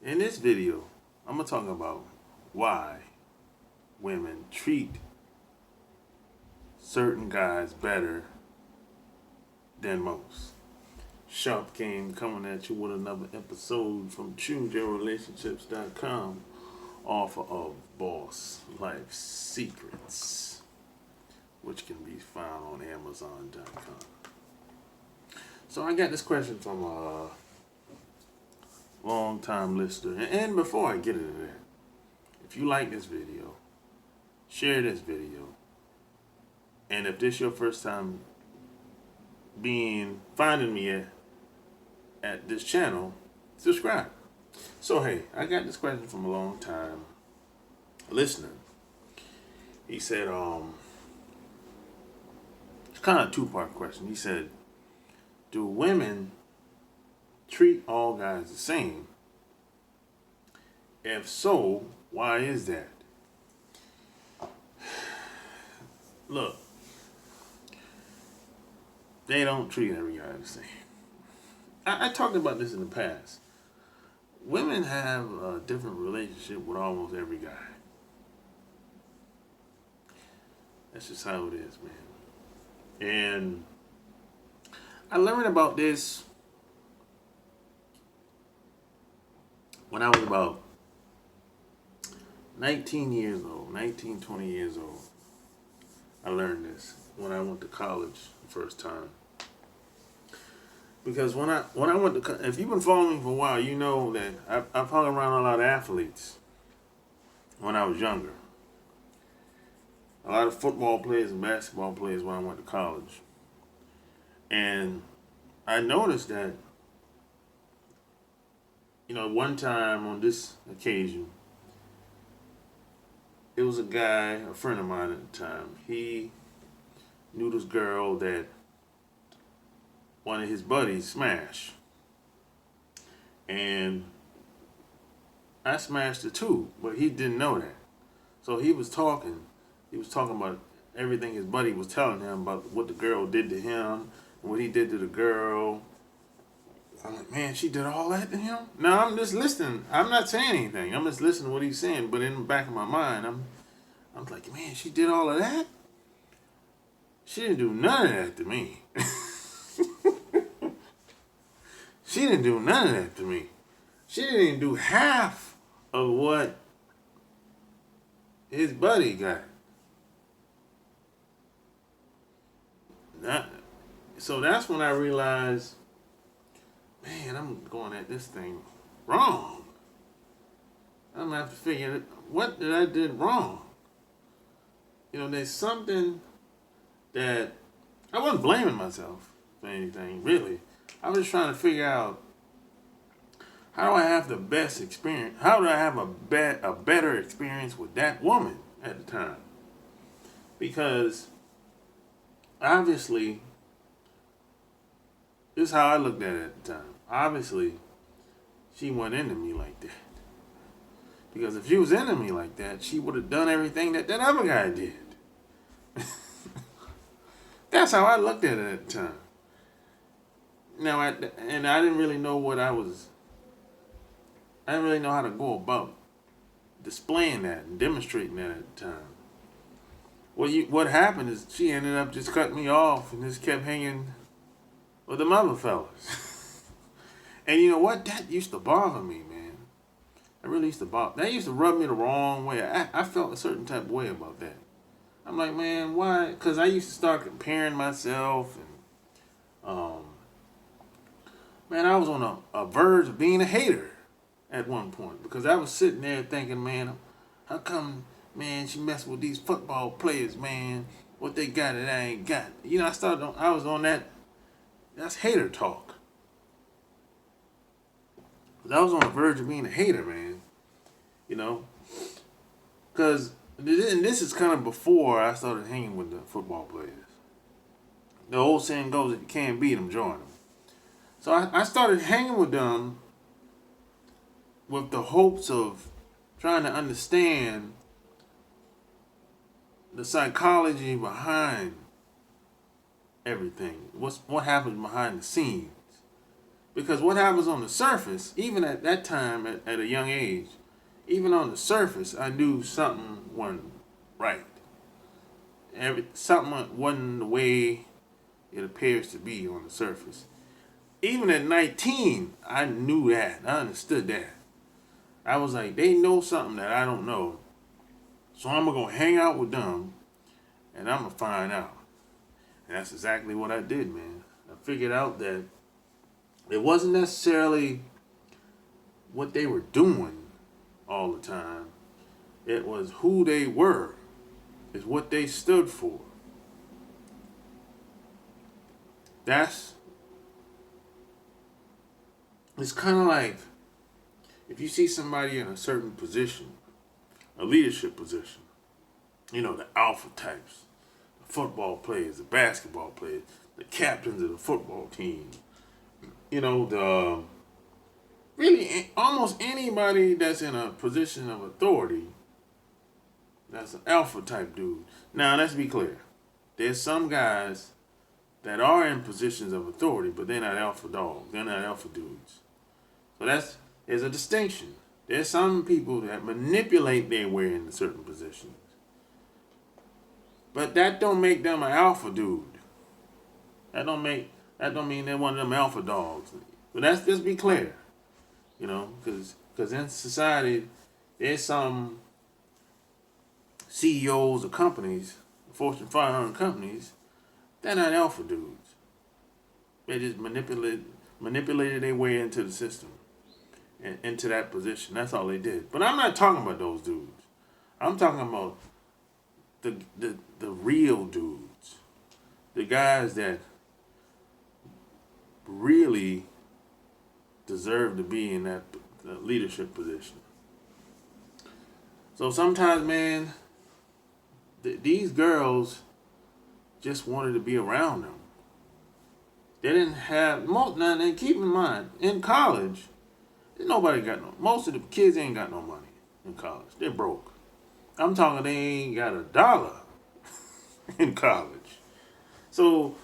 In this video, I'm going to talk about why women treat certain guys better than most. Sharp Game coming at you with another episode from ChooseYourRelationships.com, author of Boss Life Secrets, which can be found on Amazon.com. So I got this question from a long-time listener. And before I get into that, if you like this video, share this video. And if this is your first time finding me at this channel, subscribe. So hey, I got this question from a long time listener. He said, it's kind of a two-part question. He said, do women treat all guys the same? If so, why is that? Look, they don't treat every guy the same. I talked about this in the past. Women have a different relationship with almost every guy. That's just how it is, man. And I learned about this when I was about 19 years old, 19, 20 years old. I learned this when I went to college the first time. Because when I went to, if you've been following me for a while, you know that I've hung around a lot of athletes when I was younger. A lot of football players and basketball players when I went to college. And I noticed that, one time on this occasion, it was a guy, a friend of mine at the time. He knew this girl that one of his buddies smashed. And I smashed her too, but he didn't know that. So he was talking about everything his buddy was telling him about what the girl did to him, and what he did to the girl. I'm like, man, she did all that to him? No, I'm just listening. I'm not saying anything. I'm just listening to what he's saying. But in the back of my mind, I'm like, man, she did all of that? She didn't do none of that to me. She didn't do none of that to me. She didn't even do half of what his buddy got. So that's when I realized, man, I'm going at this thing wrong. I'm going to have to figure out what did I did wrong. There's something that I wasn't blaming myself for anything, really. I was just trying to figure out, how do I have the best experience? How do I have a better experience with that woman at the time? Because obviously, this is how I looked at it at the time. Obviously, she wasn't into me like that. Because if she was into me like that, she would have done everything that other guy did. That's how I looked at it at the time. Now, I didn't really know I didn't really know how to go about displaying that and demonstrating that at the time. What happened is she ended up just cutting me off and just kept hanging with them other fellas. And you know what? That used to bother me, man. That really used to bother. That used to rub me the wrong way. I felt a certain type of way about that. I'm like, man, why? Because I used to start comparing myself, and man, I was on a verge of being a hater at one point, because I was sitting there thinking, man, how come, man, she messed with these football players, man? What they got that I ain't got? I was on that. That's hater talk. I was on the verge of being a hater, man. Because this is kind of before I started hanging with the football players. The old saying goes, if you can't beat them, join them. So I started hanging with them with the hopes of trying to understand the psychology behind everything. What happens behind the scenes. Because what happens on the surface, even at that time, at a young age, even on the surface, I knew something wasn't right. Something wasn't the way it appears to be on the surface. Even at 19, I knew that. I understood that. I was like, they know something that I don't know. So I'm going to hang out with them and I'm going to find out. And that's exactly what I did, man. I figured out that it wasn't necessarily what they were doing all the time. It was who they were, is what they stood for. It's kind of like if you see somebody in a certain position, a leadership position, the alpha types, the football players, the basketball players, the captains of the football team, the really almost anybody that's in a position of authority, that's an alpha type dude. Now, let's be clear. There's some guys that are in positions of authority, but they're not alpha dogs. They're not alpha dudes. So there's a distinction. There's some people that manipulate their way into certain positions. But that don't make them an alpha dude. That don't mean they're one of them alpha dogs. But let's be clear. Because in society, there's some CEOs of companies, Fortune 500 companies, they're not alpha dudes. They just manipulated their way into the system and into that position. That's all they did. But I'm not talking about those dudes. I'm talking about the real dudes. The guys that really deserve to be in that leadership position. So sometimes, man, these girls just wanted to be around them. They didn't have most. Now, and keep in mind, in college, nobody got no. Most of the kids ain't got no money in college. They're broke. I'm talking they ain't got $1 in college. So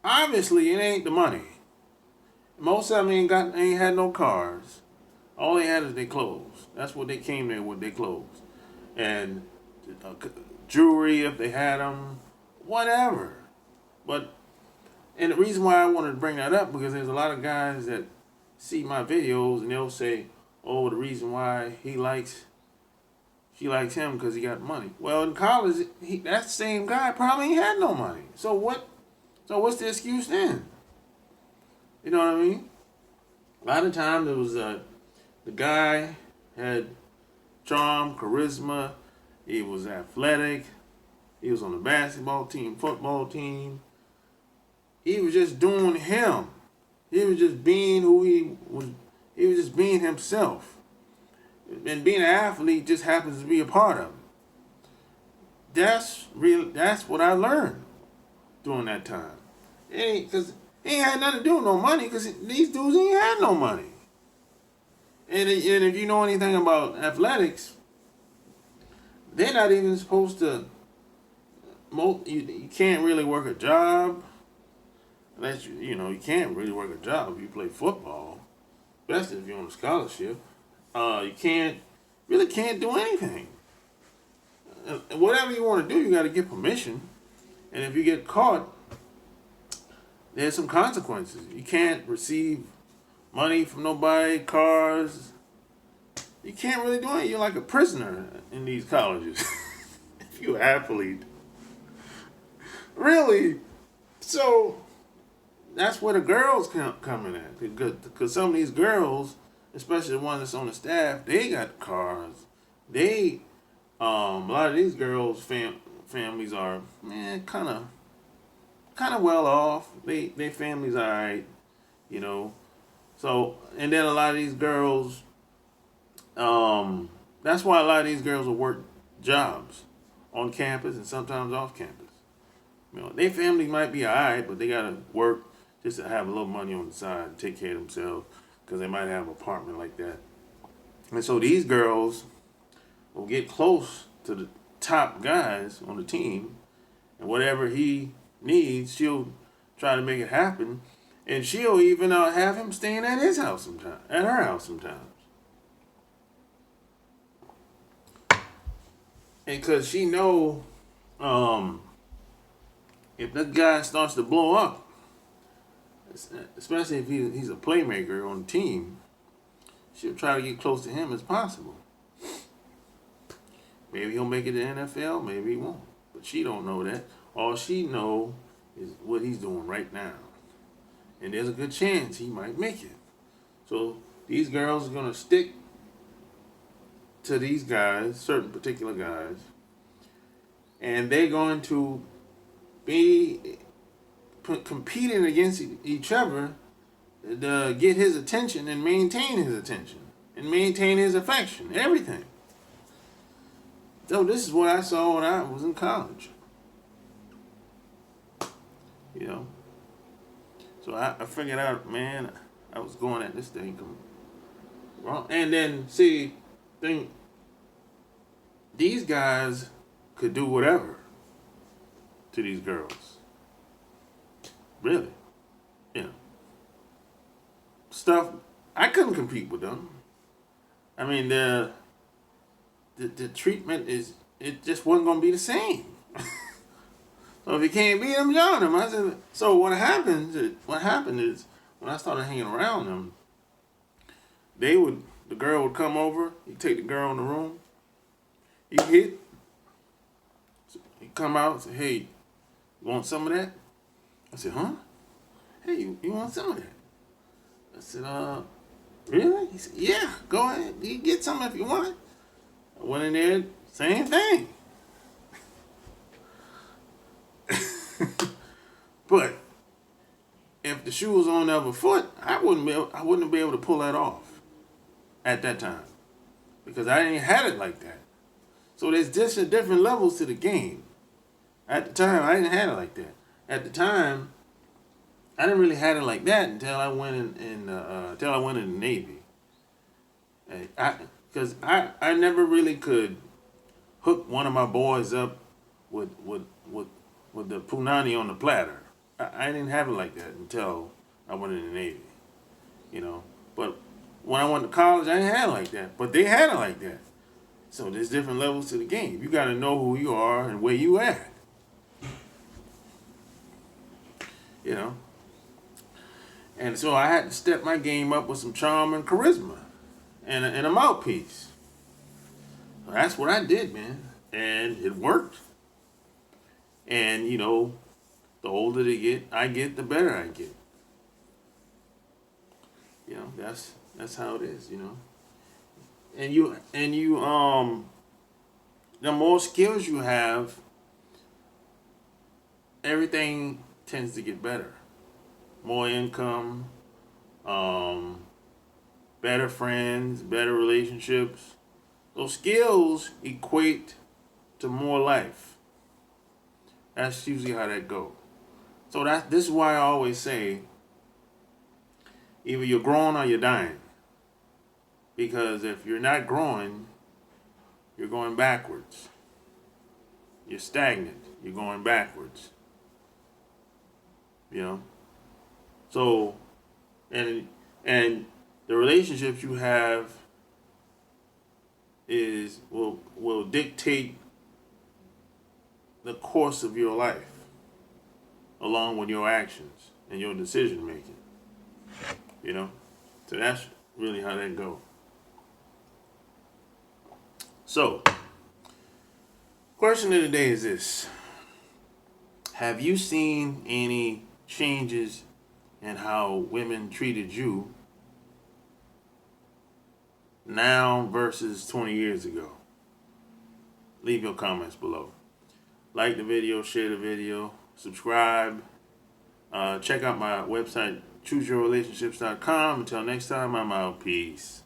obviously it ain't the money. Most of them ain't had no cars. All they had is their clothes. That's what they came there with, their clothes. And jewelry if they had them, whatever. And the reason why I wanted to bring that up, because there's a lot of guys that see my videos and they'll say, oh, the reason why she likes him because he got money. Well, in college, that same guy probably ain't had no money. So what's the excuse then? You know what I mean? A lot of times it was the guy had charm, charisma, he was athletic, he was on the basketball team, football team. He was just doing him. He was just being who he was. He was just being himself. And being an athlete just happens to be a part of it. That's what I learned during that time. Because he ain't had nothing to do with no money, because these dudes ain't had no money. And if you know anything about athletics, they're not even supposed to. You can't really work a job. Unless you can't really work a job if you play football, especially if you're on a scholarship. You can't do anything. Whatever you want to do, you got to get permission. And if you get caught, there's some consequences. You can't receive money from nobody, cars. You can't really do anything. You're like a prisoner in these colleges. If you're an athlete. Really? So that's where the girls come in at. Because some of these girls, especially the ones that's on the staff, they got cars. A lot of these girls' families are, kind of well off. Their families are alright, So, and then a lot of these girls, that's why a lot of these girls will work jobs on campus and sometimes off campus. Their family might be alright, but they gotta work just to have a little money on the side and take care of themselves, because they might have an apartment like that. And so these girls will get close to the top guys on the team, and whatever he needs, she'll try to make it happen. And she'll even have him staying at his house sometimes, at her house sometimes. And because she know, if that guy starts to blow up, especially if he's a playmaker on the team, she'll try to get close to him as possible. Maybe he'll make it to the NFL, maybe he won't. But she don't know that. All she know is what he's doing right now. And there's a good chance he might make it. So these girls are going to stick to these guys, certain particular guys, and they're going to be competing against each other to get his attention and maintain his attention and maintain his affection, everything. So this is what I saw when I was in college. You know? So I figured out, man, I was going at this thing wrong. And then, see, these guys could do whatever to these girls. Really. You know. Stuff, I couldn't compete with them. I mean, the treatment it just wasn't going to be the same. So if you can't beat them, join them. I said, so what happened is when I started hanging around them, the girl would come over, he'd take the girl in the room, he'd come out and say, hey, you want some of that? I said, huh? Hey, you want some of that? I said, really? He said, yeah, go ahead. You get some if you want it. I went in there, same thing. But if the shoe was on the other foot, I wouldn't be able to pull that off at that time because I ain't had it like that. So there's just different levels to the game. At the time, I didn't have it like that. At the time, I didn't really have it like that until I went in the Navy. Because I never really could hook one of my boys up with the punani on the platter. I didn't have it like that until I went in the Navy, you know. But when I went to college, I didn't have it like that. But they had it like that. So there's different levels to the game. You got to know who you are and where you at. You know. And so I had to step my game up with some charm and charisma and a mouthpiece. So that's what I did, man. And it worked. And, you know, the older I get, the better I get. You know, that's how it is, you know. And you the more skills you have, everything tends to get better. More income, better friends, better relationships. Those skills equate to more life. That's usually how that goes. So this is why I always say, either you're growing or you're dying. Because if you're not growing, you're going backwards. You're stagnant. You're going backwards. You know? So, and the relationships you have will dictate the course of your life, along with your actions and your decision making. You know? So that's really how that goes. So, question of the day is this. Have you seen any changes in how women treated you now versus 20 years ago? Leave your comments below. Like the video, share the video, subscribe. Check out my website, chooseyourrelationships.com. Until next time, I'm out. Peace.